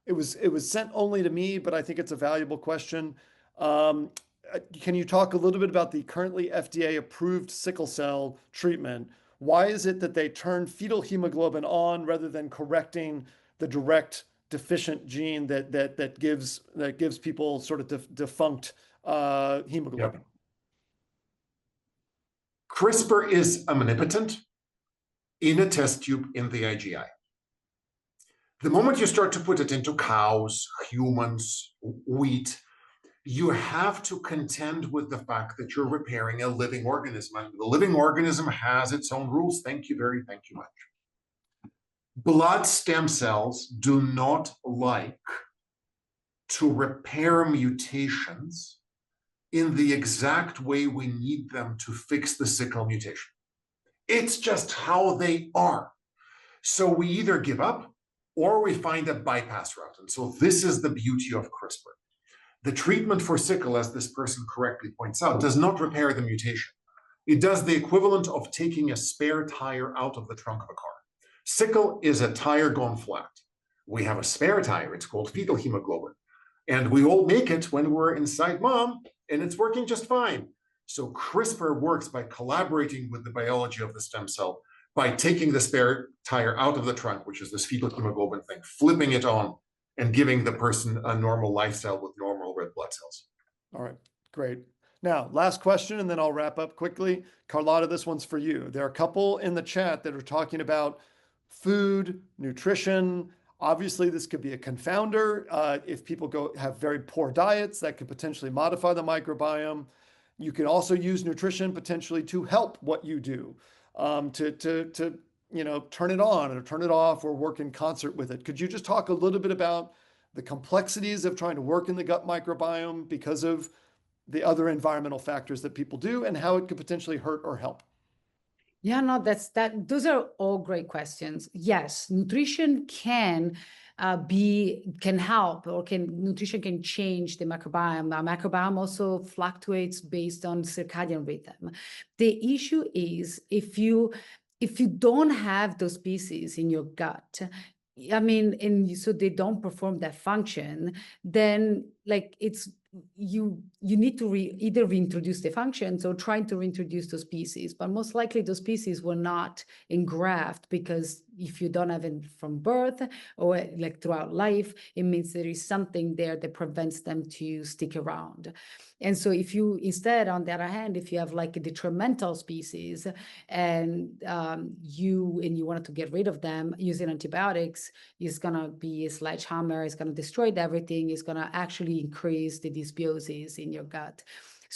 It was sent only to me, but I think it's a valuable question. Can you talk a little bit about the currently FDA-approved sickle cell treatment? Why is it that they turn fetal hemoglobin on rather than correcting the direct deficient gene that gives people sort of defunct hemoglobin? Yep. CRISPR is omnipotent in a test tube in the IGI. The moment you start to put it into cows, humans, wheat, you have to contend with the fact that you're repairing a living organism, and the living organism has its own rules. Thank you much. Blood stem cells do not like to repair mutations in the exact way we need them to fix the sickle mutation. It's just how they are. So we either give up or we find a bypass route. And so this is the beauty of CRISPR. The treatment for sickle, as this person correctly points out, does not repair the mutation. It does the equivalent of taking a spare tire out of the trunk of a car. Sickle is a tire gone flat. We have a spare tire. It's called fetal hemoglobin. And we all make it when we're inside mom, and it's working just fine. So CRISPR works by collaborating with the biology of the stem cell, by taking the spare tire out of the trunk, which is this fetal hemoglobin thing, flipping it on, and giving the person a normal lifestyle with normal red blood cells. All right, great. Now, last question, and then I'll wrap up quickly. Carlotta, this one's for you. There are a couple in the chat that are talking about food, nutrition. Obviously, this could be a confounder. If people have very poor diets, that could potentially modify the microbiome. You can also use nutrition potentially to help what you do, to turn it on or turn it off or work in concert with it. Could you just talk a little bit about the complexities of trying to work in the gut microbiome because of the other environmental factors that people do and how it could potentially hurt or help? Yeah, no, those are all great questions. Yes, nutrition can help, or nutrition can change the microbiome. Our microbiome also fluctuates based on circadian rhythm. The issue is if you don't have those pieces in your gut, so they don't perform that function, then you need to either reintroduce the functions or trying to reintroduce those pieces, but most likely those pieces will not engraft, because if you don't have it from birth or throughout life, it means there is something there that prevents them to stick around. And so if you instead, on the other hand, if you have a detrimental species and you wanted to get rid of them using antibiotics, it's gonna be a sledgehammer, it's gonna destroy everything, it's gonna actually increase the dysbiosis in your gut.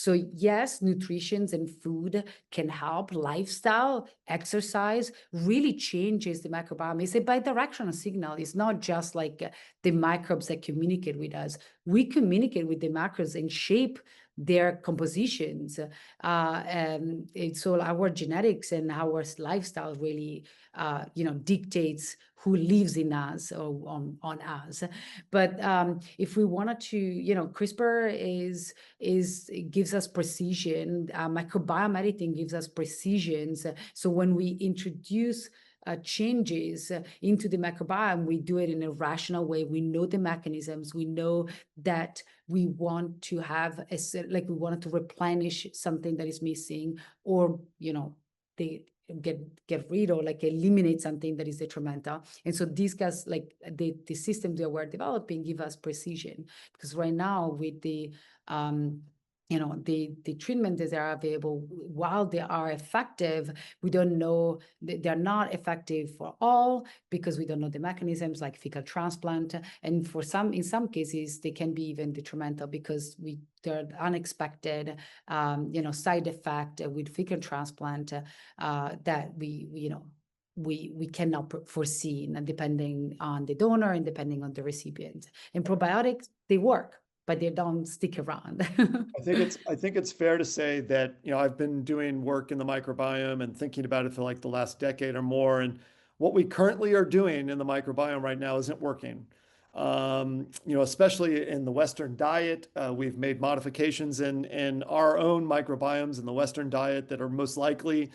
So yes, nutrition and food can help. Lifestyle, exercise really changes the microbiome. It's a bidirectional signal. It's not just like the microbes that communicate with us. We communicate with the macros and shape their compositions. And so our genetics and our lifestyle really, dictates who lives in us or on us. But if we wanted to, CRISPR it gives us precision. Microbiome editing gives us precisions. So when we introduce changes into the microbiome, we do it in a rational way. We know the mechanisms. We know that we want to have we wanted to replenish something that is missing, or they get rid or eliminate something that is detrimental. And so these guys, the systems that we're developing, give us precision, because right now with the the treatments that are available, while they are effective, we don't know they're not effective for all, because we don't know the mechanisms, like fecal transplant. And in some cases, they can be even detrimental, because they're unexpected, side effect with fecal transplant that we cannot foresee, and depending on the donor and depending on the recipient. And probiotics, they work, but they don't stick around. I think it's fair to say that, I've been doing work in the microbiome and thinking about it for the last decade or more. And what we currently are doing in the microbiome right now isn't working. Especially in the Western diet, we've made modifications in our own microbiomes in the Western diet that are most likely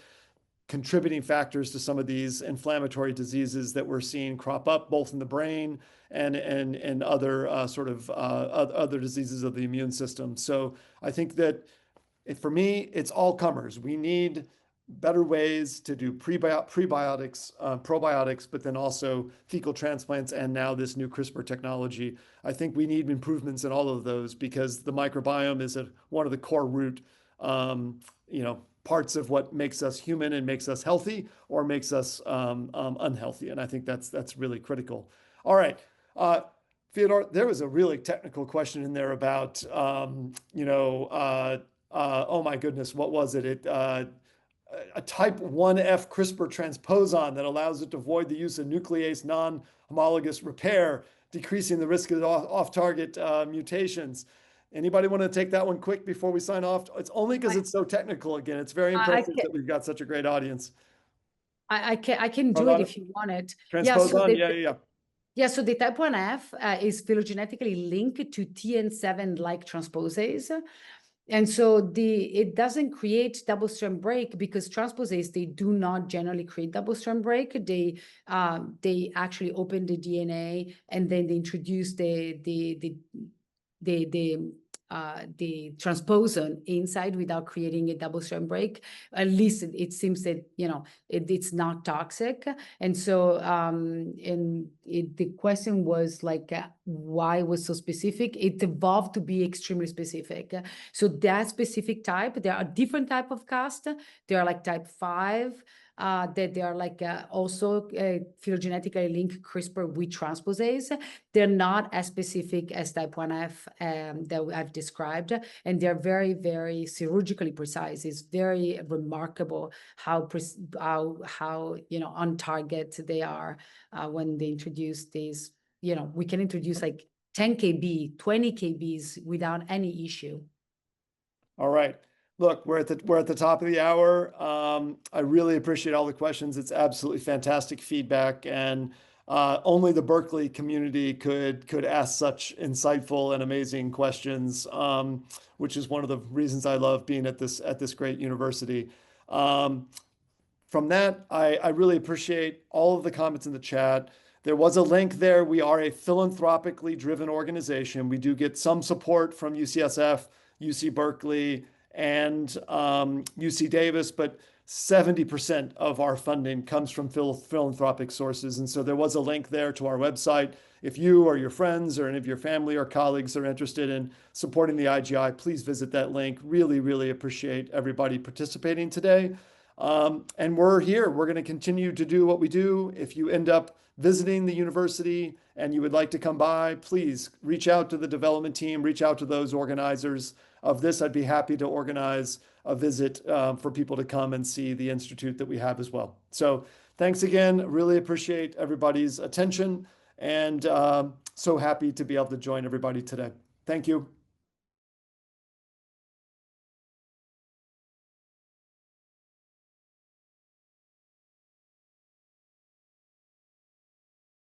contributing factors to some of these inflammatory diseases that we're seeing crop up, both in the brain and other other diseases of the immune system. So I think that for me, it's all comers. We need better ways to do prebiotics, probiotics, but then also fecal transplants, and now this new CRISPR technology. I think we need improvements in all of those, because the microbiome is one of the core root, parts of what makes us human and makes us healthy or makes us unhealthy. And I think that's really critical. All right. Fyodor, there was a really technical question in there about, oh my goodness, what was it? A type 1F CRISPR transposon that allows it to avoid the use of nuclease non-homologous repair, decreasing the risk of off-target mutations. Anybody want to take that one quick before we sign off? It's only because it's so technical. Again, it's very impressive that we've got such a great audience. I can do it if you want it. Transposon, Yeah, so the type 1F is phylogenetically linked to TN7-like transposase. And so it doesn't create double-strand break, because transposase, they do not generally create double-strand break. They actually open the DNA, and then they introduce the transposon inside without creating a double-strand break. At least it seems that it's not toxic. And so the question was why it was so specific. It evolved to be extremely specific. So that specific type, there are different type of cast. There are type 5. That they are also phylogenetically linked CRISPR with transposase. They're not as specific as type 1F that I've described, and they're very, very chirurgically precise. It's very remarkable how on target they are when they introduce these. We can introduce 10 kb, 20 kbs without any issue. All right. Look, we're at the top of the hour. I really appreciate all the questions. It's absolutely fantastic feedback, and only the Berkeley community could ask such insightful and amazing questions, which is one of the reasons I love being at this great university. From that, I really appreciate all of the comments in the chat. There was a link there. We are a philanthropically driven organization. We do get some support from UCSF, UC Berkeley, and UC Davis, but 70% of our funding comes from philanthropic sources. And so there was a link there to our website. If you or your friends or any of your family or colleagues are interested in supporting the IGI, please visit that link. Really, really appreciate everybody participating today. And we're here. We're going to continue to do what we do. If you end up visiting the university and you would like to come by, please reach out to the development team, reach out to those organizers of this. I'd be happy to organize a visit for people to come and see the institute that we have as well. So thanks again. Really appreciate everybody's attention, and so happy to be able to join everybody today. Thank you.